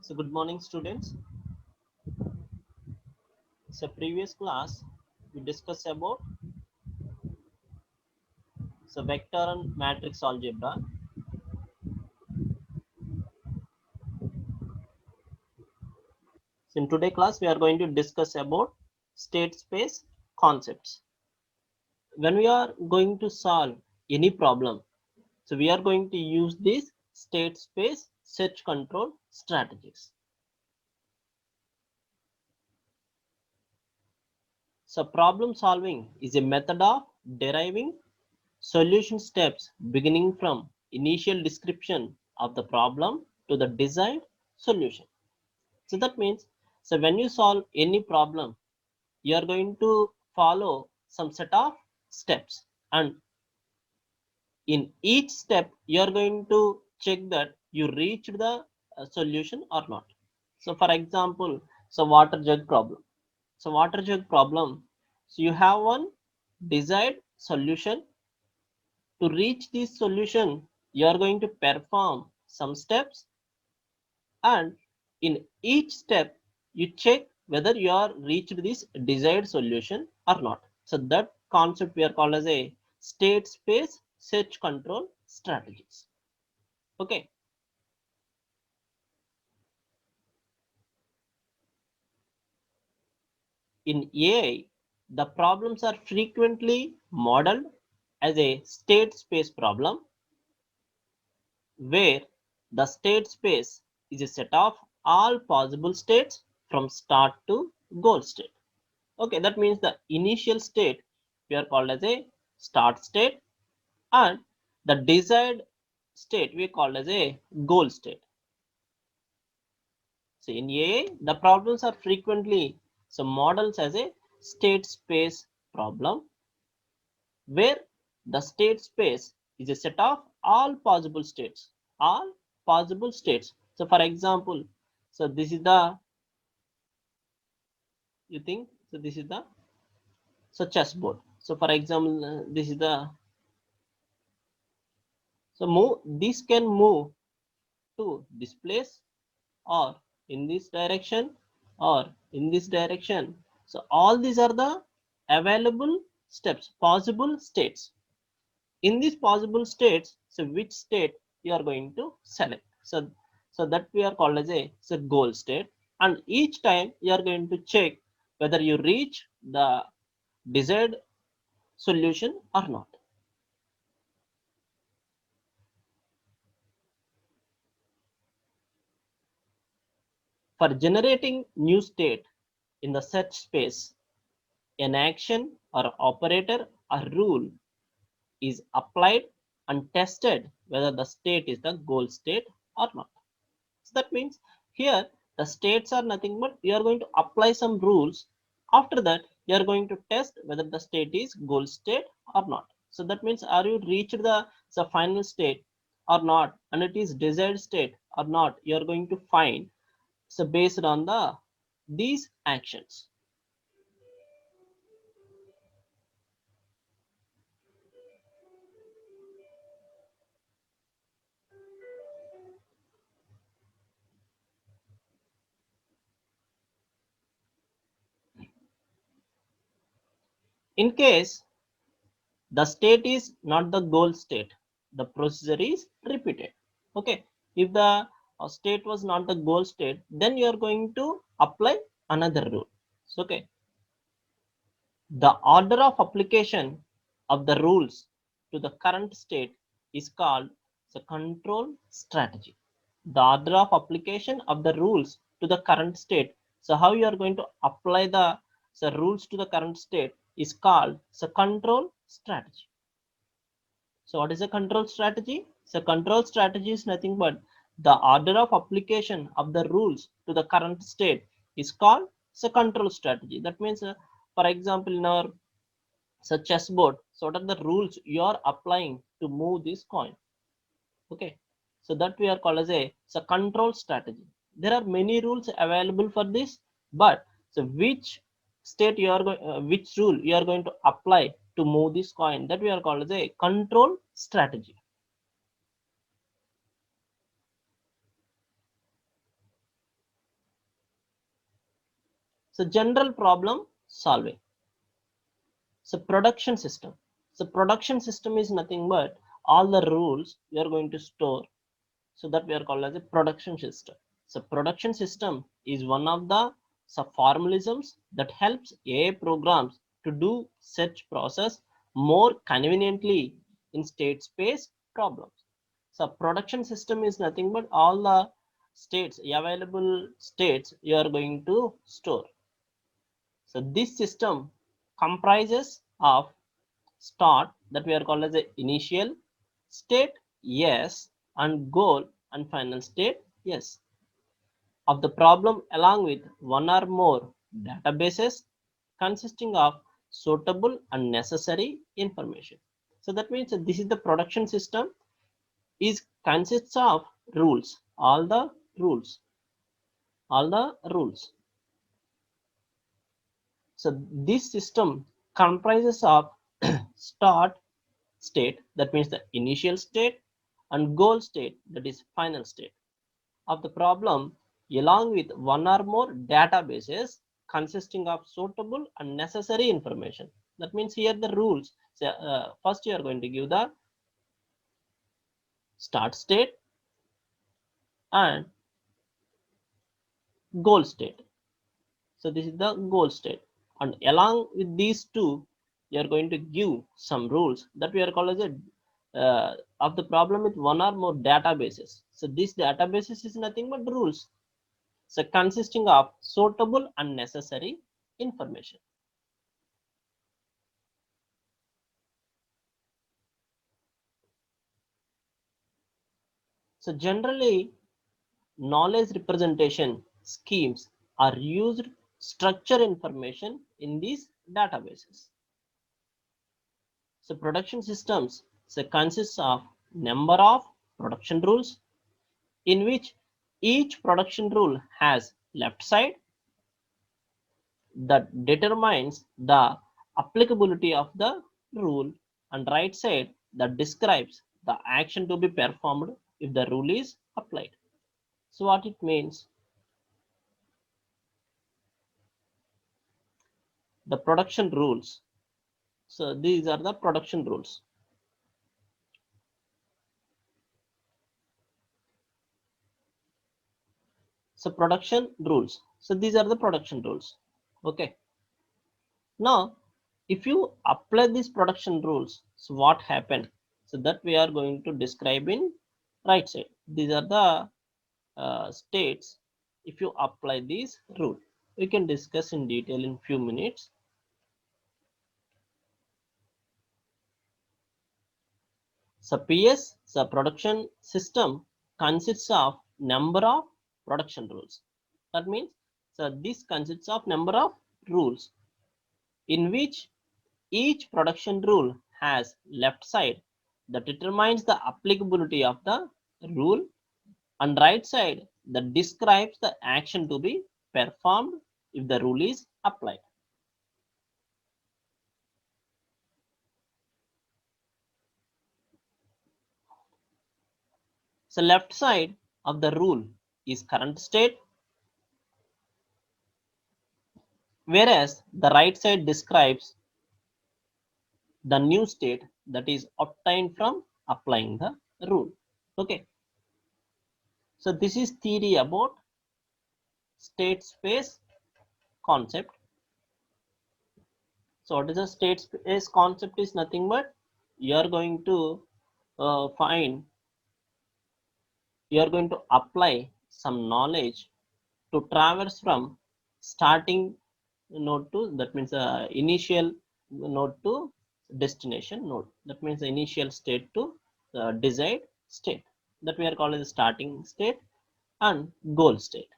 So good morning students. So previous class we discussed about vector and matrix algebra. So in today class we are going to discuss about state space concepts. When we are going to solve any problem, so we are going to use these state space search control strategies. So problem solving is a method of deriving solution steps beginning from initial description of the problem to the desired solution. So that means, so when you solve any problem, you are going to follow some set of steps, and in each step, you are going to check that you reached the solution or not. So, for example, so water jug problem. So, water jug problem. So, you have one desired solution. To reach this solution, you are going to perform some steps, and in each step you check whether you are reached this desired solution or not. So that concept we are called as a state space search control strategies. Okay. In AI, the problems are frequently modeled as a state space problem, where the state space is a set of all possible states from start to goal state. Okay, that means the initial state we are called as a start state, and the desired state we call as a goal state. So in AI, the problems are frequently models as a state space problem, where the state space is a set of all possible states. All possible states. So for example, so this is the, you think, so this is the chessboard. So for example, this is the, so move, this can move to this place, or in this direction, or in this direction. So all these are the available steps, possible states. In these possible states, so which state you are going to select? So that we are called as a goal state, and each time you are going to check whether you reach the desired solution or not. For generating new state in the search space, an action or operator or rule is applied and tested whether the state is the goal state or not. So that means here the states are nothing but you are going to apply some rules. After that, you are going to test whether the state is goal state or not. So that means, are you reached the final state or not, and it is desired state or not, you are going to find, so based on the these actions. In case the state is not the goal state, the procedure is repeated. Okay, if the state was not the goal state, then you are going to apply another rule. So, okay, the order of application of the rules to the current state is called the control strategy. The order of application of the rules to the current state, so how you are going to apply the rules to the current state, is called the control strategy. So what is a control strategy? So control strategy is nothing but the order of application of the rules to the current state is called the control strategy. That means, for example, in our chessboard, so what are the rules you are applying to move this coin? Okay, so that we are called as a control strategy. There are many rules available for this, but so which state you are going, which rule you are going to apply to move this coin, that we are called as a control strategy. So general problem solving. So production system. So production system is nothing but all the rules you are going to store. So that we are called as a production system. So production system is one of the formalisms that helps AI programs to do such process more conveniently in state space problems. So production system is nothing but all the states, available states you are going to store. So this system comprises of start, that we are called as the initial state, yes, and goal and final state, yes, of the problem, along with one or more databases consisting of suitable and necessary information. So that means that this is the production system is consists of rules, rules all the rules. So this system comprises of start state, that means the initial state, and goal state, that is final state of the problem, along with one or more databases consisting of suitable and necessary information. That means here the rules. So, first you are going to give the start state and goal state. So this is the goal state, and along with these two you are going to give some rules that we are called as a of the problem with one or more databases. So this databases is nothing but rules, so consisting of suitable and necessary information. So generally knowledge representation schemes are used to structure information in these databases. So production systems consists of number of production rules, in which each production rule has left side that determines the applicability of the rule, and right side that describes the action to be performed if the rule is applied. So what it means? The production rules. So these are the production rules. So production rules. So these are the production rules. Okay. Now, if you apply these production rules, so what happened? So that we are going to describe in right side. These are the states. If you apply these rule, we can discuss in detail in few minutes. So PS, the production system consists of number of production rules. That means, so this consists of number of rules, in which each production rule has left side that determines the applicability of the rule, and right side that describes the action to be performed if the rule is applied. So left side of the rule is current state, whereas the right side describes the new state that is obtained from applying the rule. Okay. So this is theory about state space concept. So what is a state space concept? Is nothing but you are going to you are going to apply some knowledge to traverse from starting node to, that means initial node to destination node. That means the initial state to the desired state, that we are calling the starting state and goal state.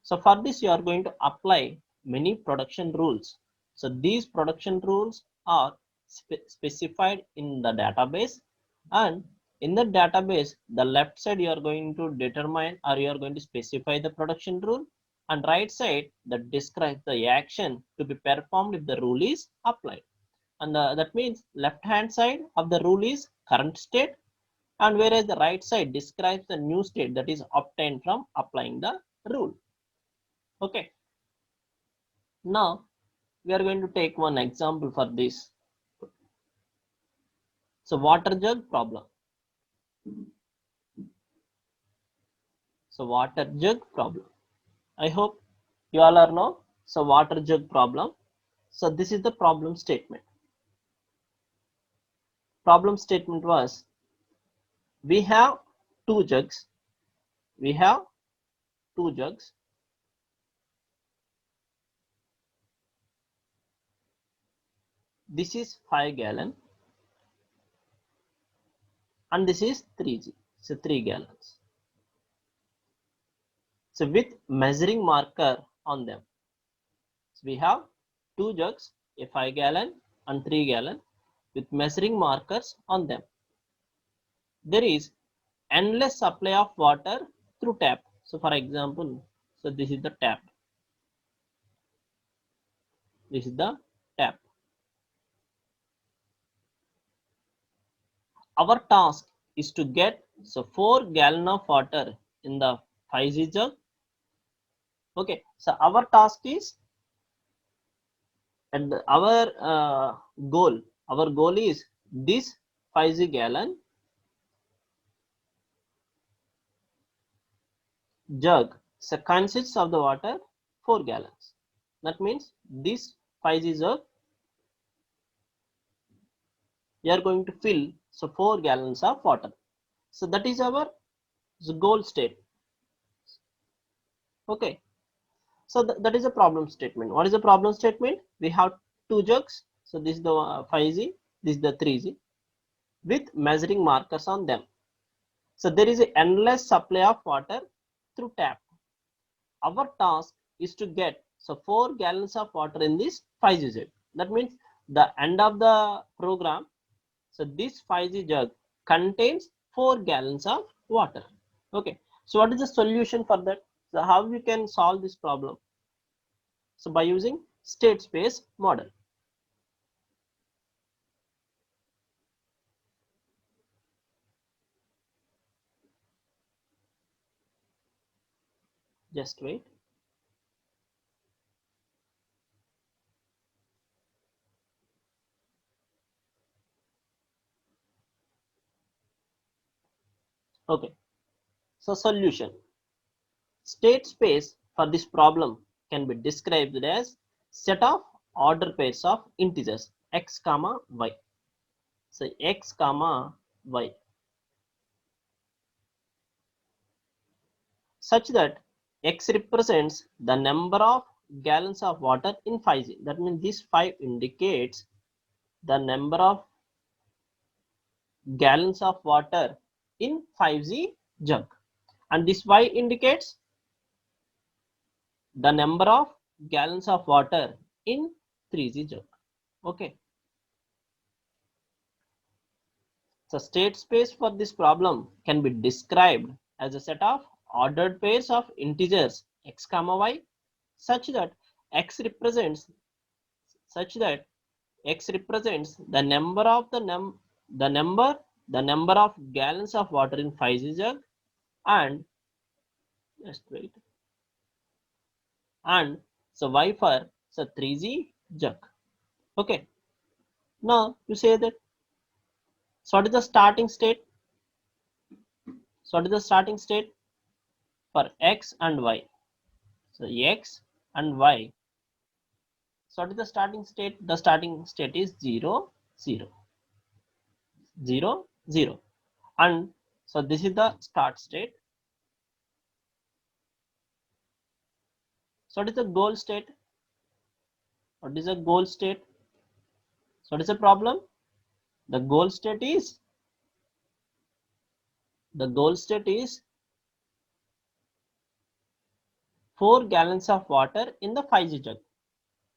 So for this you are going to apply many production rules. So these production rules are specified in the database, and in the database the left side you are going to determine, or you are going to specify the production rule, and right side that describes the action to be performed if the rule is applied. And that means left hand side of the rule is current state, and whereas the right side describes the new state that is obtained from applying the rule. Okay. Now we are going to take one example for this. So water jug problem. So water jug problem. I hope you all are know. So water jug problem. So this is the problem statement. Problem statement was, we have two jugs. We have two jugs. This is 5 gallon and this is 3g. So 3 gallons. So with measuring marker on them. So we have two jugs, a 5 gallon and 3 gallon with measuring markers on them. There is endless supply of water through tap. So for example, so this is the tap. This is the tap. Our task is to get 4 gallon of water in the 5g jug. Okay, so our task is, and our goal is this 5g gallon jug so consists of the water 4 gallons. That means this 5g jug we are going to fill 4 gallons of water. So that is our goal state. Okay, so that is a problem statement. What is the problem statement? We have two jugs. So this is the 5g, this is the 3g with measuring markers on them. So there is an endless supply of water through tap. Our task is to get 4 gallons of water in this 5g jug. That means the end of the program. So this 5g jug contains 4 gallons of water. Okay. So what is the solution for that? So how we can solve this problem? So by using state space model. Just wait. Okay. So solution. State space for this problem can be described as set of order pairs of integers x comma y. So x comma y such that x represents the number of gallons of water in 5g. That means this 5 indicates the number of gallons of water in 5g jug, and this y indicates the number of gallons of water in 3g jug. Okay. So state space for this problem can be described as a set of ordered pairs of integers x comma y such that x represents the number of the number of gallons of water in 5g jug, and just wait, and so y for 3g jug. Okay. Now you say that, so what is the starting state? So what is the starting state for x and y? So x and y. So what is the starting state? The starting state is 0, 0, 0, 0. And so this is the start state. So what is the goal state? What is the goal state? So what is the problem? The goal state is 4 gallons of water in the 5g jug.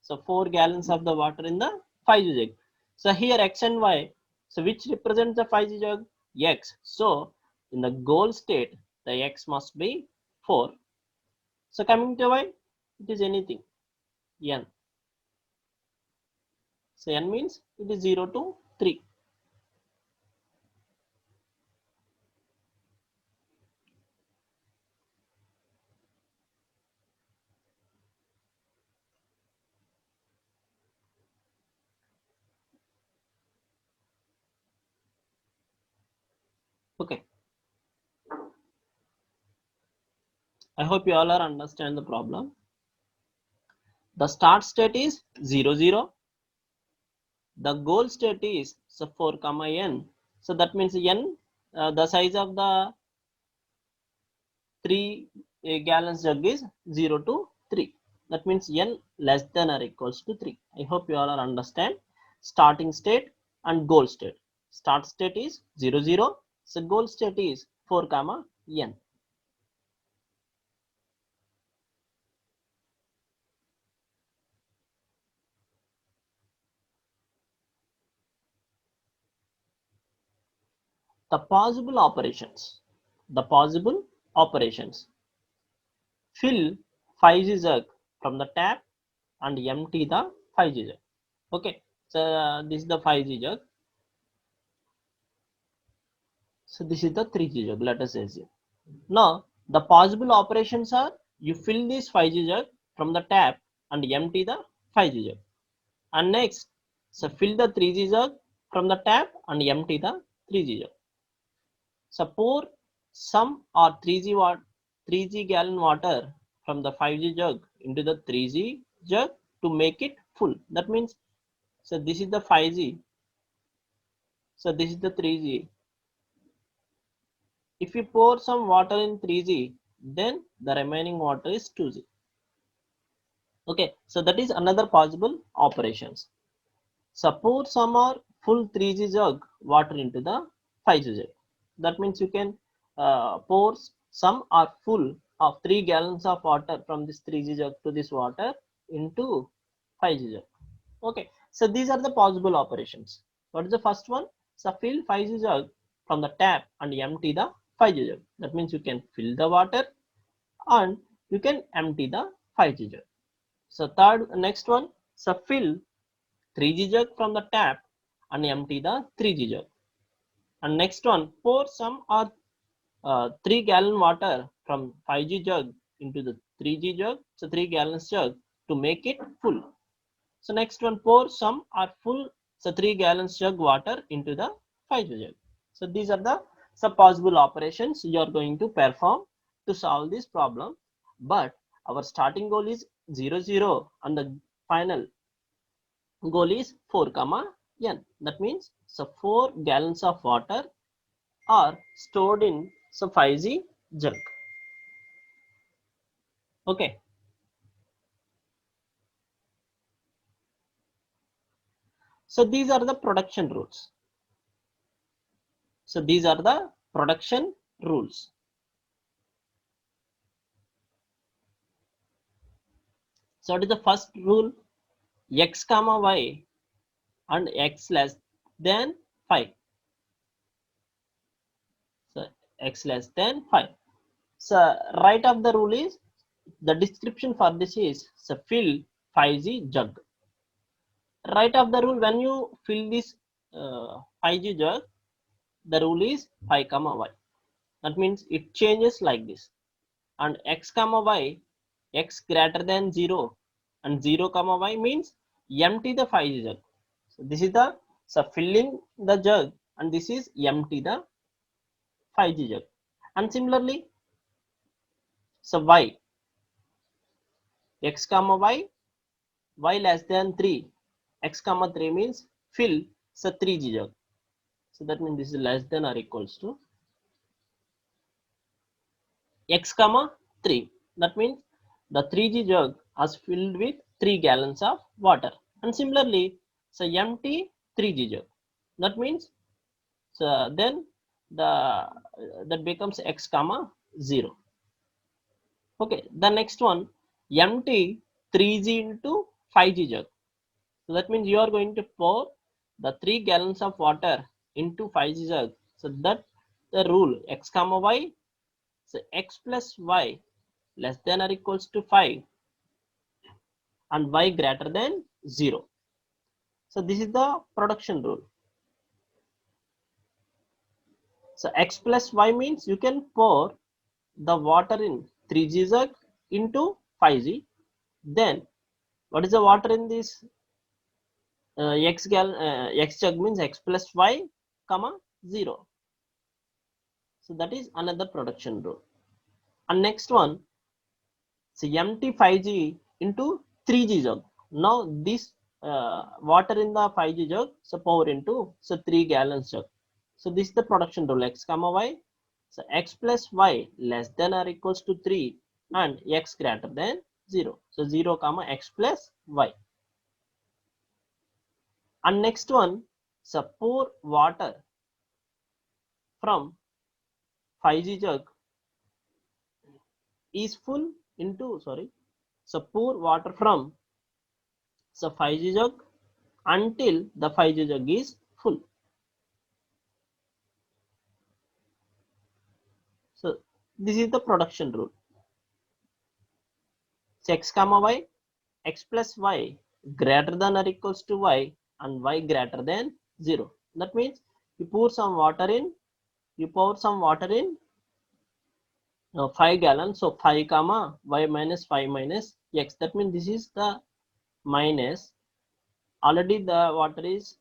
So 4 gallons of the water in the 5g jug. So here x and y. So which represents the 5g jug? X. So in the goal state, the x must be 4. So coming to y, it is anything, n. So n means it is 0 to 3. Okay, I hope you all are understand the problem. The start state is 0 0. The goal state is so 4 comma n. So that means n, the size of the 3 gallons jug is 0 to 3. That means n less than or equals to 3. I hope you all are understand starting state and goal state. Start state is 0 0. So goal state is 4 comma n. The possible operations. The possible operations. Fill 5G jug from the tap and empty the 5G jug. Okay, so this is the 5G jug. So this is the 3G jug. Let us assume. Now the possible operations are you fill this 5G jug from the tap and empty the 5G jug. And next, so fill the 3G jug from the tap and empty the 3G jug. So pour some or 3G gallon water from the 5G jug into the 3G jug to make it full. That means, so this is the 5G. So this is the 3G. If you pour some water in 3G, then the remaining water is 2G. Okay, so that is another possible operations. Suppose some are full 3G jug water into the 5G jug. That means you can pour some are full of 3 gallons of water from this 3G jug to this water into 5G jug. Okay, so these are the possible operations. What is the first one? So fill 5G jug from the tap and empty the 5G jug. That means you can fill the water and you can empty the 5G jug. So next one, so fill 3G jug from the tap and empty the 3G jug. And next one, pour some or 3 gallon water from 5G jug into the 3G jug, so 3 gallons jug to make it full. So next one, pour some or full, so 3 gallons jug water into the 5G jug. So these are the some possible operations you are going to perform to solve this problem. But our starting goal is 0 0 and the final goal is 4 comma n. That means so 4 gallons of water are stored in so 5G jug. Okay, so these are the production rules. So these are the production rules. So what is the first rule? X comma y and x less than 5. So x less than 5. So right of the rule is the description for this is so fill 5G jug. Right of the rule when you fill this 5G jug, the rule is 5 comma y. That means it changes like this. And x comma y, x greater than 0 and 0 comma y means empty the 5G jug. So this is the so filling the jug and this is empty the 5G jug. And similarly, so y, x comma y less than 3, x comma 3 means fill so 3G jug. So that means this is less than or equals to x comma 3. That means the 3G jug is filled with 3 gallons of water. And similarly, so empty 3G jug. That means so then the that becomes x comma 0. Okay, the next one empty 3G into 5G jug. So that means you are going to pour the 3 gallons of water into 5G jug. So that the rule x comma y, so x plus y less than or equals to 5 and y greater than 0. So this is the production rule. So x plus y means you can pour the water in 3G jug into 5G. Then what is the water in this x jug means x plus y comma 0. So that is another production rule. And next one, so empty 5G into 3G jug. Now this water in the 5G jug, so pour into 3 gallons jug. So this is the production rule, x comma y. So x plus y less than or equals to 3 and x greater than 0. So 0 comma x plus y. And next one, so pour water from 5G jug is full into, so pour water from 5G jug until the 5G jug is full. So this is the production rule. So x comma y, x plus y greater than or equals to y and y greater than 0. That means you pour some water in, 5 gallons. So 5 comma y minus 5 minus x. That means this is the minus. Already the water is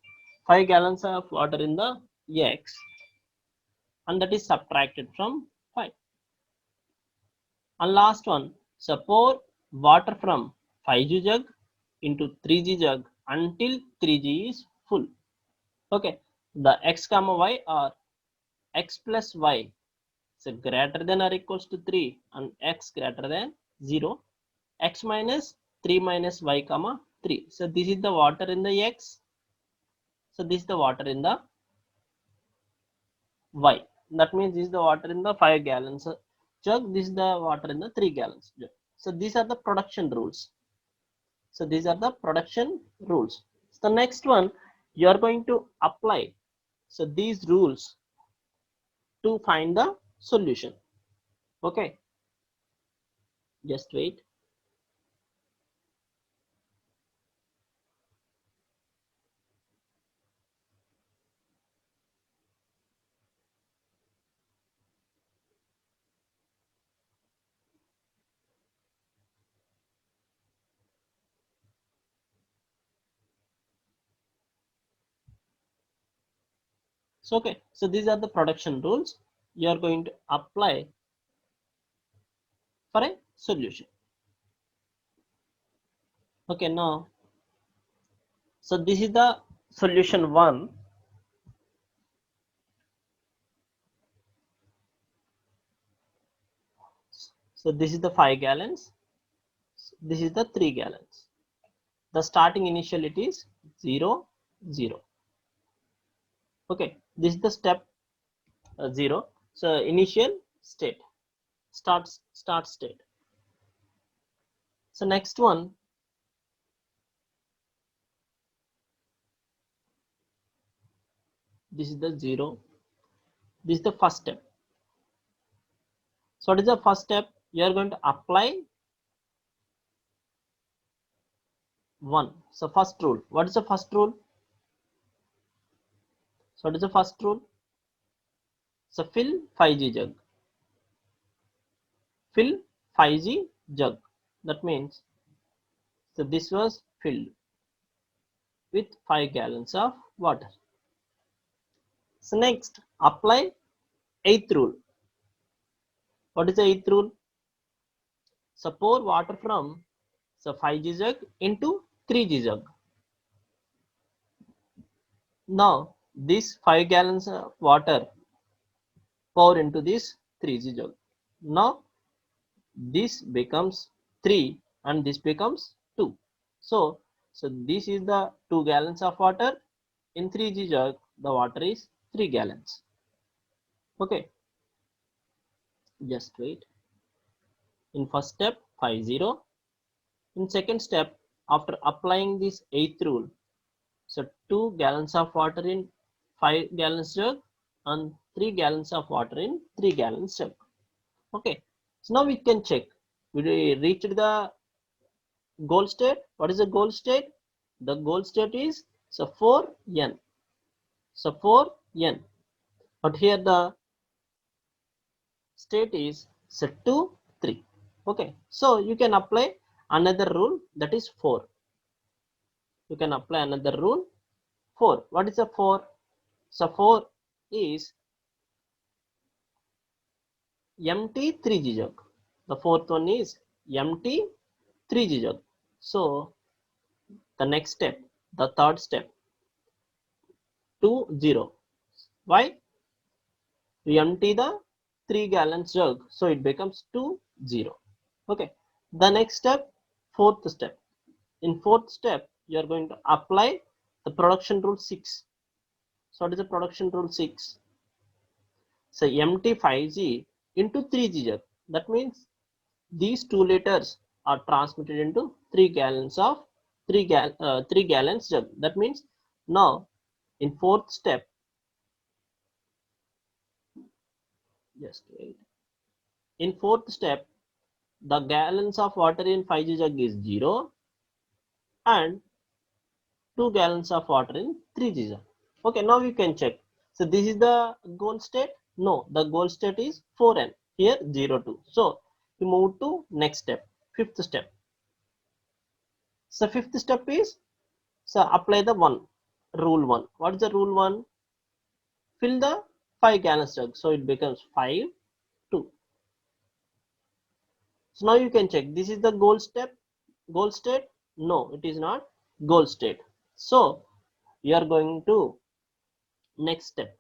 5 gallons of water in the x, and that is subtracted from 5. And last one, so pour water from 5G jug into 3G jug until 3G is full. Okay, the x comma y or x plus y, so greater than or equals to 3 and x greater than 0, x minus 3 minus y comma 3. So this is the water in the x. So this is the water in the y. That means this is the water in the 5 gallons jug. This is the water in the 3 gallons jug. So these are the production rules. So these are the production rules. So the next one, you are going to apply so these rules to find the solution. Okay, just wait. So okay, so these are the production rules you are going to apply for a solution. Okay, now so this is the solution 1. So this is the 5 gallons, this is the 3 gallons. The starting initial it is 0 0. Okay, this is the step 0. So initial state, start state. So next one, this is the 0. This is the first step. So what is the first step? You are going to apply 1. So first rule, what is the first rule? So what is the first rule? So fill 5G jug. Fill 5G jug. That means, so this was filled with 5 gallons of water. So next, apply 8th rule. What is the 8th rule? So pour water from 5G jug into 3G jug. Now this 5 gallons of water pour into this 3G jug. Now this becomes 3 and this becomes 2. So this is the 2 gallons of water. In 3G jug, the water is 3 gallons. Okay, just wait. In first step, 5 0. In second step, after applying this 8th rule, so 2 gallons of water in 5 gallons jug and 3 gallons of water in 3 gallons jug. Okay, so now we can check. We reached the goal state. What is the goal state? The goal state is 4n. So 4n. But here the state is 2 3. Okay, so you can apply another rule, that is 4. You can apply another rule 4. What is the 4? So 4 is empty 3G jug. The fourth one is empty 3G jug. So the next step, the third step, 2 0. Why? We empty the 3 gallons jug, so it becomes 2 0. Okay. The next step, fourth step. In fourth step, you are going to apply the production rule 6. So what is the production rule 6? So empty 5G into 3G jug. That means these 2 liters are transmitted into 3 gallons of 3 gallons jug. That means now in fourth step, just wait. In fourth step, the gallons of water in 5G jug is 0 and 2 gallons of water in 3G jug. Okay, now you can check. So this is the goal state. No, the goal state is 4n. Here 0 2. So we move to next step, fifth step. So fifth step is, so apply the rule 1. What is the rule 1? Fill the 5 gallons jug. So it becomes 5 2. So now you can check. This is the goal step, goal state. No, it is not goal state. So you are going to next step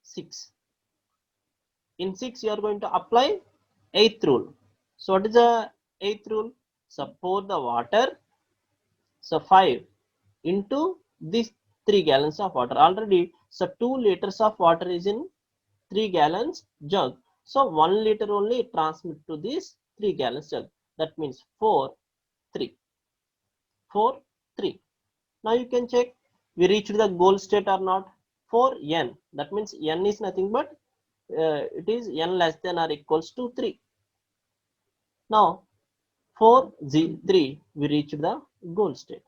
6. In 6 you are going to apply eighth rule. So what is the eighth rule? So pour the water. So 5 into this 3 gallons of water. Already, so 2 liters of water is in 3 gallons jug. So 1 liter only transmit to this 3 gallons jug. That means 4 3. 4 3. Now you can check we reached the goal state or not. For n, that means n is nothing but it is n less than or equals to 3. Now 4 3 we reached the goal state.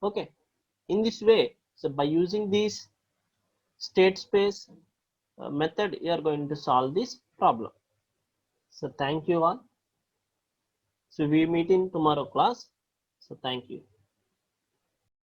Okay, in this way, so by using this state space method, you are going to solve this problem. So thank you all. So we meet in tomorrow class. So thank you.